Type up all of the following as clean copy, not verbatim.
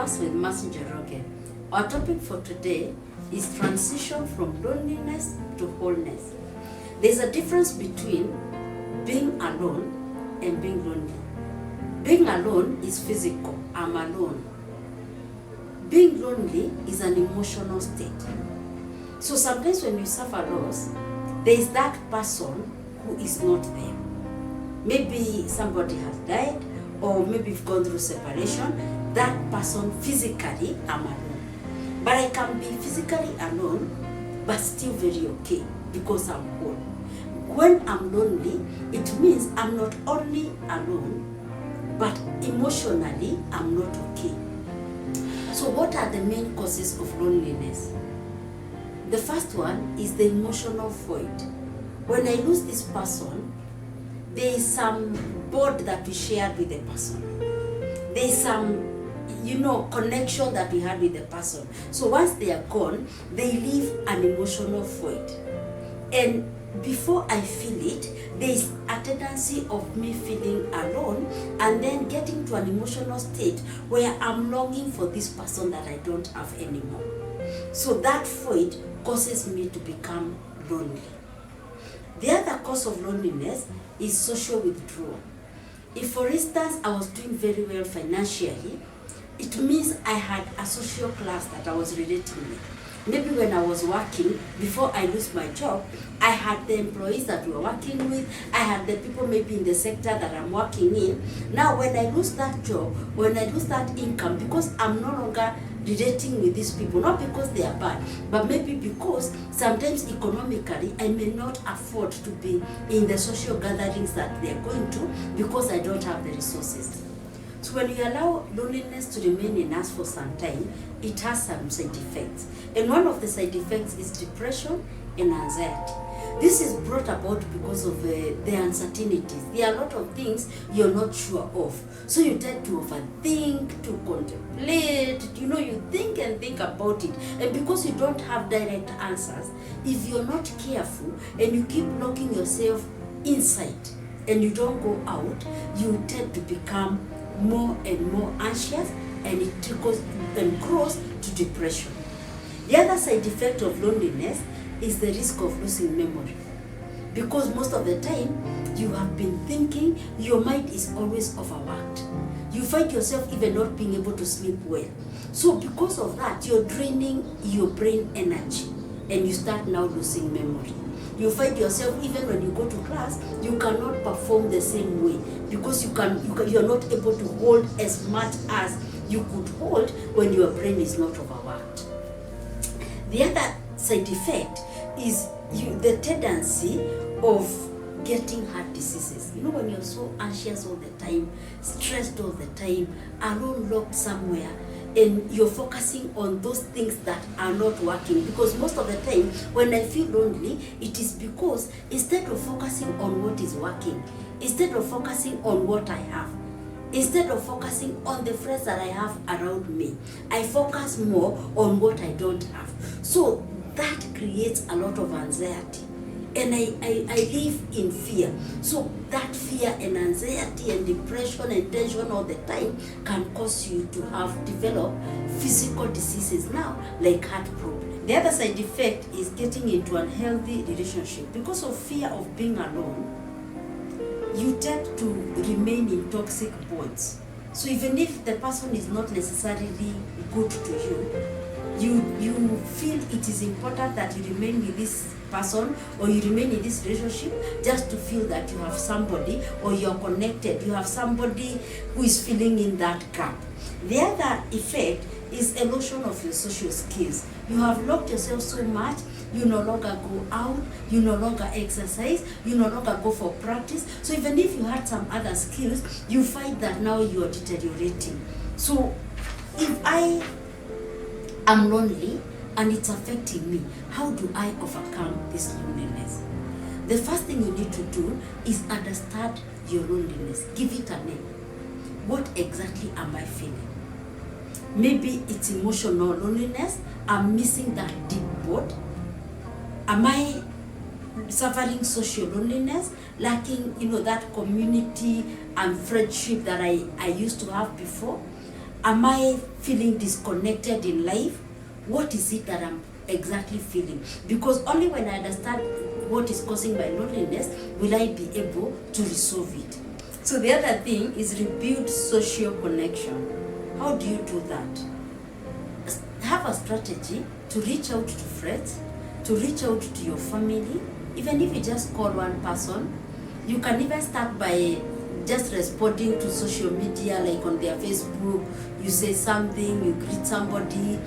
HopePulse with Messenger Rocket. Our topic for today is transition from loneliness to wholeness. There's a difference between being alone and being lonely. Being alone is physical, I'm alone. Being lonely is an emotional state. So sometimes when you suffer loss, there is that person who is not there. Maybe somebody has died, or maybe you've gone through separation. That person physically, I'm alone. But I can be physically alone, but still very okay because I'm whole. When I'm lonely, it means I'm not only alone, but emotionally, I'm not okay. So what are the main causes of loneliness? The first one is the emotional void. When I lose this person, there is some bond that we shared with the person. There is some, connection that we had with the person. So once they are gone, they leave an emotional void. And before I feel it, there is a tendency of me feeling alone and then getting to an emotional state where I'm longing for this person that I don't have anymore. So that void causes me to become lonely. The other cause of loneliness is social withdrawal. If, for instance, I was doing very well financially, it means I had a social class that I was relating with. Maybe when I was working, before I lose my job, I had the employees that we were working with, I had the people maybe in the sector that I'm working in. Now when I lose that job, when I lose that income, because I'm no longer relating with these people, not because they are bad, but maybe because sometimes economically I may not afford to be in the social gatherings that they are going to because I don't have the resources. So when you allow loneliness to remain in us for some time, it has some side effects. And one of the side effects is depression and anxiety. This is brought about because of the uncertainties. There are a lot of things you're not sure of. So you tend to overthink, to contemplate, you think and think about it. And because you don't have direct answers, if you're not careful and you keep locking yourself inside and you don't go out, you tend to become more and more anxious, and it trickles and grows to depression. The other side effect of loneliness is the risk of losing memory. Because most of the time, you have been thinking, your mind is always overworked. You find yourself even not being able to sleep well. So because of that, you're draining your brain energy, and you start now losing memory. You find yourself, even when you go to class, you cannot perform the same way because you're not able to hold as much as you could hold when your brain is not overworked. The other side effect is the tendency of getting heart diseases. When you're so anxious all the time, stressed all the time, alone, locked somewhere, and you're focusing on those things that are not working. Because most of the time, when I feel lonely, it is because instead of focusing on what is working, instead of focusing on what I have, instead of focusing on the friends that I have around me, I focus more on what I don't have. So that creates a lot of anxiety. And I live in fear. So that fear and anxiety and depression and tension all the time can cause you to develop physical diseases now, like heart problems. The other side effect is getting into an unhealthy relationship. Because of fear of being alone, you tend to remain in toxic bonds. So even if the person is not necessarily good to you feel it is important that you remain with this person or you remain in this relationship just to feel that you have somebody or you're connected, you have somebody who is filling in that gap. The other effect is erosion of your social skills. You have locked yourself so much, you no longer go out, you no longer exercise, you no longer go for practice. So even if you had some other skills, you find that now you are deteriorating. So if I am lonely and it's affecting me, how do I overcome this loneliness? The first thing you need to do is understand your loneliness. Give it a name. What exactly am I feeling? Maybe it's emotional loneliness. I'm missing that deep bond. Am I suffering social loneliness, lacking, that community and friendship that I used to have before? Am I feeling disconnected in life? What is it that I'm exactly feeling? Because only when I understand what is causing my loneliness will I be able to resolve it. So the other thing is rebuild social connection. How do you do that? Have a strategy to reach out to friends, to reach out to your family. Even if you just call one person, you can even start by just responding to social media, like on their Facebook. You say something, you greet somebody,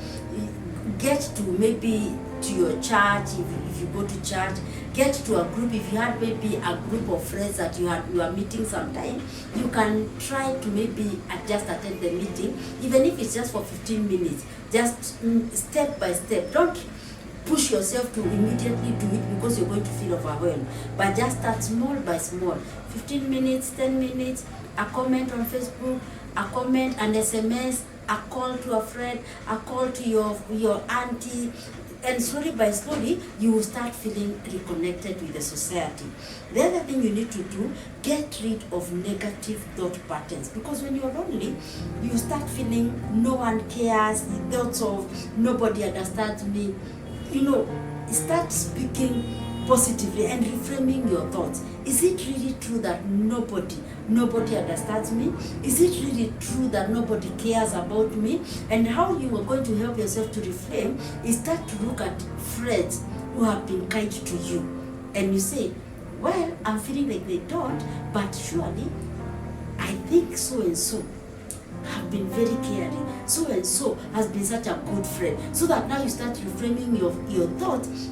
get to maybe to your church, if you go to church, get to a group. If you had maybe a group of friends that you are meeting sometime, you can try to maybe just attend the meeting, even if it's just for 15 minutes, just step by step. Don't push yourself to immediately do it because you're going to feel overwhelmed, but just start small by small. 15 minutes, 10 minutes, a comment on Facebook, a comment, an SMS, a call to a friend, a call to your auntie, and slowly by slowly you will start feeling reconnected with the society. The other thing you need to do, get rid of negative thought patterns, because when you're lonely, you start feeling no one cares, thoughts of nobody understands me. Start speaking positively and reframing your thoughts. Is it really true that nobody understands me? Is it really true that nobody cares about me? And how you are going to help yourself to reframe is start to look at friends who have been kind to you, and you say, well, I'm feeling like they don't, but surely I think so and so have been very caring, so and so has been such a good friend. So that now you start reframing your thoughts,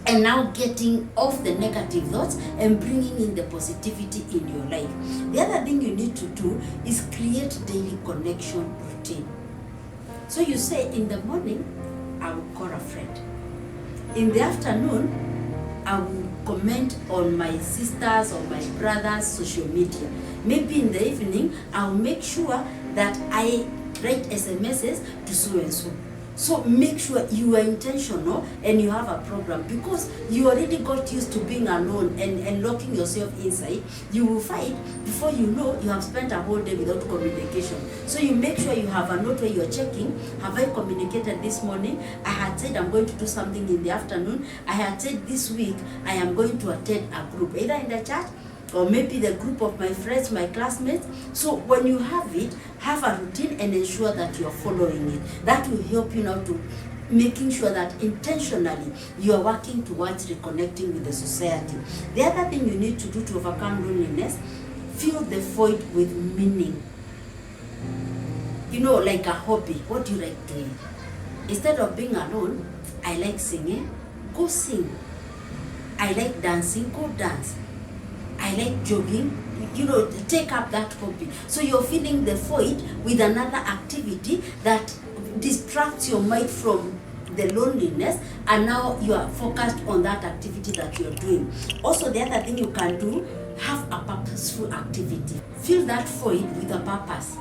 and now getting off the negative thoughts and bringing in the positivity in your life. The other thing you need to do is create daily connection routine. So you say, in the morning, I will call a friend. In the afternoon, I will comment on my sisters or my brother's social media. Maybe in the evening, I'll make sure that I write SMSs to so and so. So make sure you are intentional and you have a program, because you already got used to being alone and locking yourself inside. You will find, before you know, you have spent a whole day without communication. So you make sure you have a note where you're checking, have I communicated this morning? I had said I'm going to do something in the afternoon. I had said this week I am going to attend a group, either in the church or maybe the group of my friends, my classmates. So when you have it, have a routine and ensure that you're following it. That will help you now to making sure that intentionally you are working towards reconnecting with the society. The other thing you need to do to overcome loneliness, fill the void with meaning. Like a hobby. What do you like doing? Instead of being alone, I like singing, go sing. I like dancing, go dance. I like jogging, take up that hobby. So you're filling the void with another activity that distracts your mind from the loneliness, and now you are focused on that activity that you're doing. Also, the other thing you can do, have a purposeful activity. Fill that void with a purpose.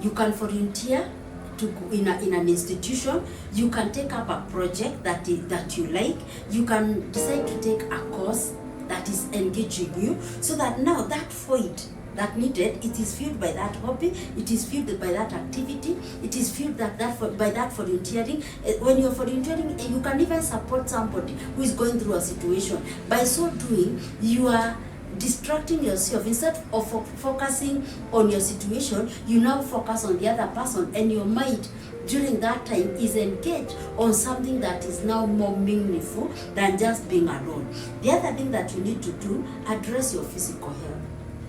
You can volunteer to go in an institution. You can take up a project that you like. You can decide to take a course that is engaging you, so that now that void that needed, it is filled by that hobby, it is filled by that activity, it is filled by that volunteering. When you're volunteering, you can even support somebody who is going through a situation. By so doing, you are distracting yourself. Instead of focusing on your situation, you now focus on the other person, and your mind during that time is engaged on something that is now more meaningful than just being alone. The other thing that you need to do, address your physical health.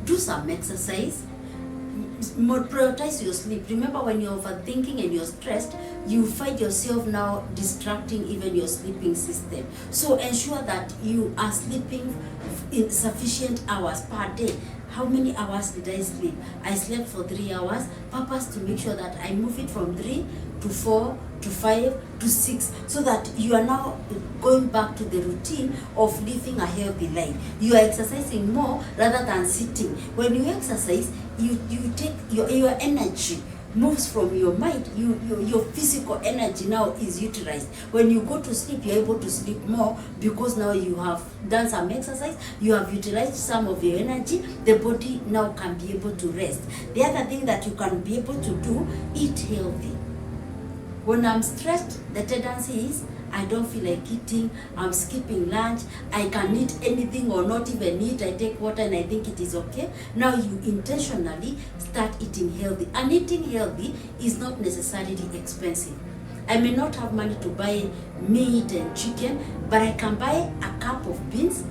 Do some exercise. Prioritize your sleep. Remember, when you're overthinking and you're stressed, you find yourself now distracting even your sleeping system. So ensure that you are sleeping in sufficient hours per day. How many hours did I sleep? I slept for 3 hours. Purpose to make sure that I move it from 3 to 4 to 5 to 6, so that you are now going back to the routine of living a healthy life. You are exercising more rather than sitting. When you exercise, you take your energy moves from your mind, your physical energy now is utilized. When you go to sleep, you're able to sleep more because now you have done some exercise, you have utilized some of your energy, the body now can be able to rest. The other thing that you can be able to do, eat healthy. When I'm stressed, the tendency is I don't feel like eating, I'm skipping lunch, I can eat anything or not even eat, I take water and I think it is okay. Now you intentionally start eating healthy. And eating healthy is not necessarily expensive. I may not have money to buy meat and chicken, but I can buy a cup of beans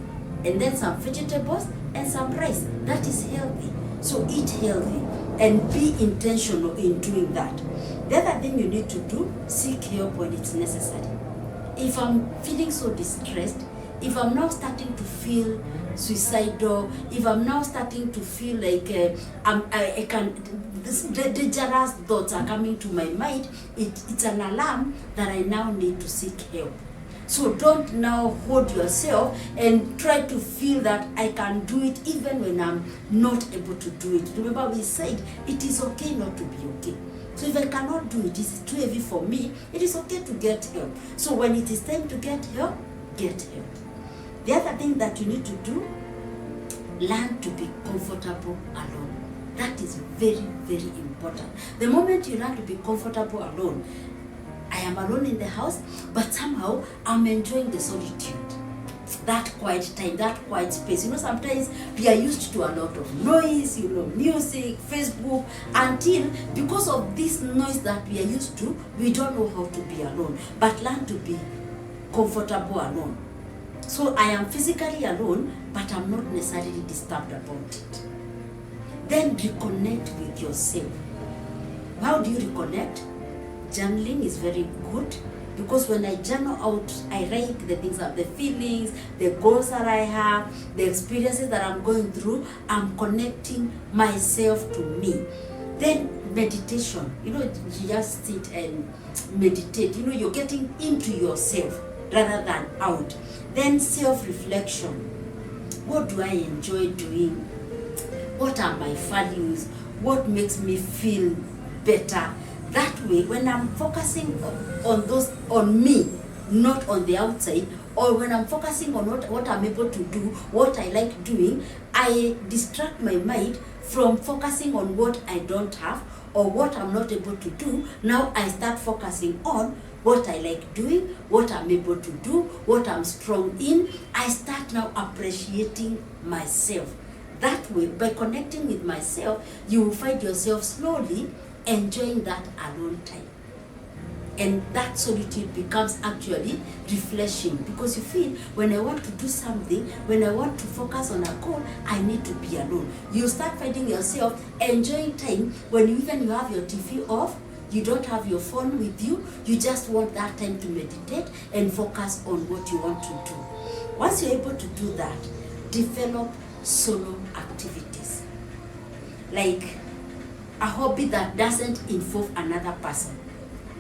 and then some vegetables and some rice. That is healthy. So eat healthy and be intentional in doing that. The other thing you need to do, seek help when it's necessary. If I'm feeling so distressed, if I'm now starting to feel suicidal, if I'm now starting to feel like the dangerous thoughts are coming to my mind, it's an alarm that I now need to seek help. So don't now hold yourself and try to feel that I can do it even when I'm not able to do it. Remember we said it is okay not to be okay. So if I cannot do it, it's too heavy for me, it is okay to get help. So when it is time to get help, get help. The other thing that you need to do, learn to be comfortable alone. That is very, very important. The moment you learn to be comfortable alone, I am alone in the house, but somehow I'm enjoying the solitude. That quiet time, that quiet space. Sometimes we are used to a lot of noise, music, Facebook, until because of this noise that we are used to, we don't know how to be alone. But learn to be comfortable alone. So I am physically alone, but I'm not necessarily disturbed about it. Then reconnect with yourself. How do you reconnect? Journaling is very good. Because when I journal out, I write the things the feelings, the goals that I have, the experiences that I'm going through, I'm connecting myself to me. Then meditation, you just sit and meditate. You're getting into yourself rather than out. Then self-reflection. What do I enjoy doing? What are my values? What makes me feel better? That way, when I'm focusing on me, not on the outside, or when I'm focusing on what I'm able to do, what I like doing, I distract my mind from focusing on what I don't have or what I'm not able to do. Now I start focusing on what I like doing, what I'm able to do, what I'm strong in. I start now appreciating myself. That way, by connecting with myself, you will find yourself slowly enjoying that alone time. And that solitude becomes actually refreshing, because you feel when I want to do something, when I want to focus on a goal, I need to be alone. You start finding yourself enjoying time when you have your TV off, you don't have your phone with you, you just want that time to meditate and focus on what you want to do. Once you're able to do that, develop solo activities. Like a hobby that doesn't involve another person.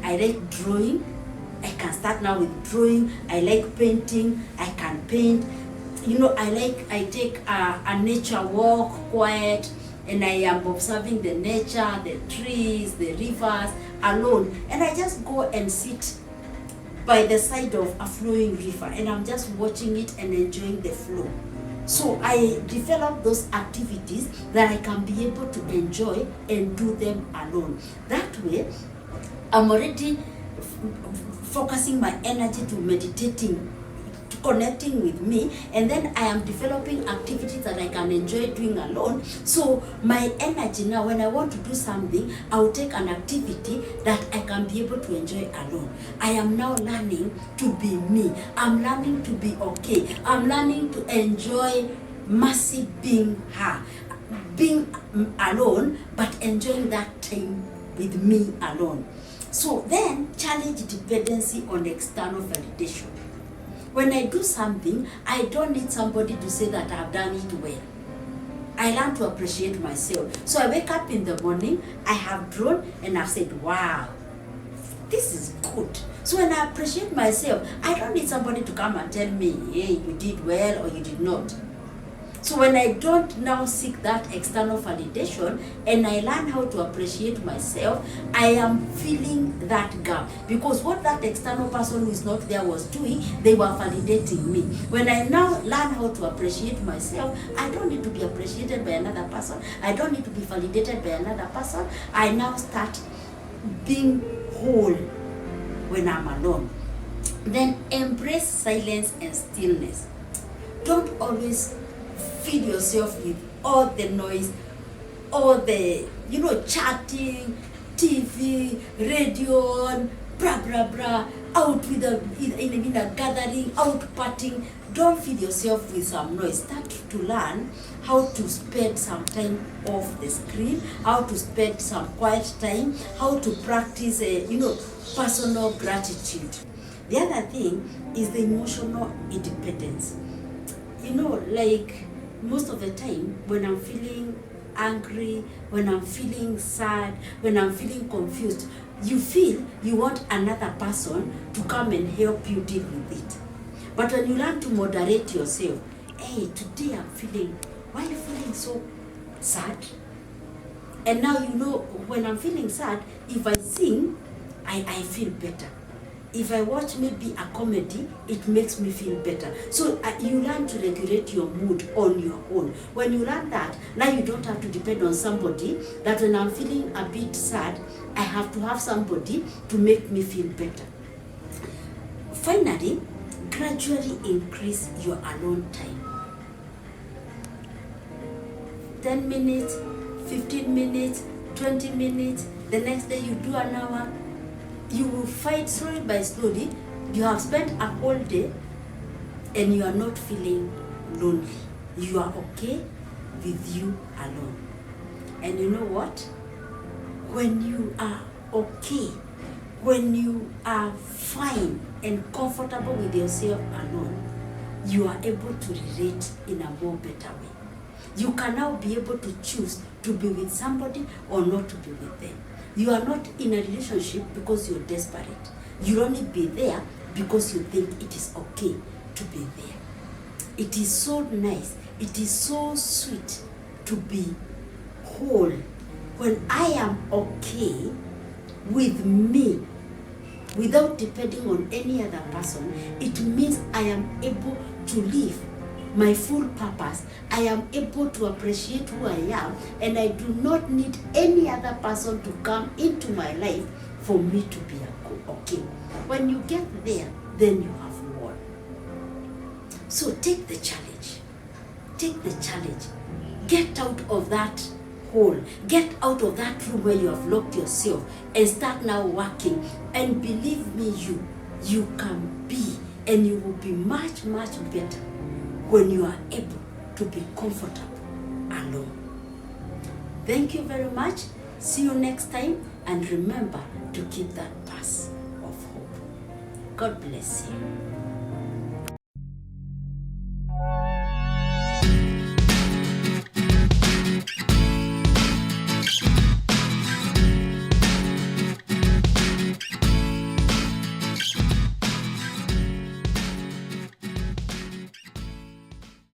I like drawing. I can start now with drawing. I like painting. I can paint. I take a nature walk, quiet, and I am observing the nature, the trees, the rivers, alone. And I just go and sit by the side of a flowing river, and I'm just watching it and enjoying the flow. So I develop those activities that I can be able to enjoy and do them alone. That way, I'm already focusing my energy to meditating, to connecting with me, and then I am developing activities that I can enjoy doing alone. So my energy now, when I want to do something, I'll take an activity that I can be able to enjoy alone. I am now learning to be me. I'm learning to be okay. I'm learning to enjoy Mercy being her, being alone, but enjoying that time with me alone. So then, challenge dependency on external validation. When I do something, I don't need somebody to say that I've done it well. I learn to appreciate myself. So I wake up in the morning, I have drawn, and I've said, wow, this is good. So when I appreciate myself, I don't need somebody to come and tell me, hey, you did well or you did not. So when I don't now seek that external validation and I learn how to appreciate myself, I am filling that gap. Because what that external person who is not there was doing, they were validating me. When I now learn how to appreciate myself, I don't need to be appreciated by another person. I don't need to be validated by another person. I now start being whole when I'm alone. Then embrace silence and stillness. Don't always feed yourself with all the noise, all the, chatting, TV, radio, blah, blah, blah, out with in a gathering, out partying. Don't feed yourself with some noise. Start to learn how to spend some time off the screen, how to spend some quiet time, how to practice, personal gratitude. The other thing is the emotional independence. Like most of the time when I'm feeling angry, when I'm feeling sad, when I'm feeling confused, you feel you want another person to come and help you deal with it. But when you learn to moderate yourself, hey, today I'm feeling, why are you feeling so sad? And now when I'm feeling sad, if I sing, I feel better. If I watch maybe a comedy, it makes me feel better. So you learn to regulate your mood on your own. When you learn that, now you don't have to depend on somebody, that when I'm feeling a bit sad, I have to have somebody to make me feel better. Finally, gradually increase your alone time. 10 minutes, 15 minutes, 20 minutes, the next day you do an hour. You will find slowly by slowly, you have spent a whole day and you are not feeling lonely. You are okay with you alone. And you know what? When you are okay, when you are fine and comfortable with yourself alone, you are able to relate in a more better way. You can now be able to choose to be with somebody or not to be with them. You are not in a relationship because you're desperate. You'll only be there because you think it is okay to be there. It is so nice, it is so sweet to be whole. When I am okay with me, without depending on any other person, it means I am able to live my full purpose. I am able to appreciate who I am, and I do not need any other person to come into my life for me to be okay. When you get there, then you have won. So take the challenge. Take the challenge. Get out of that hole. Get out of that room where you have locked yourself and start now working. And believe me, you can be, and you will be much, much better when you are able to be comfortable alone. Thank you very much. See you next time, and remember to keep that path of hope. God bless you.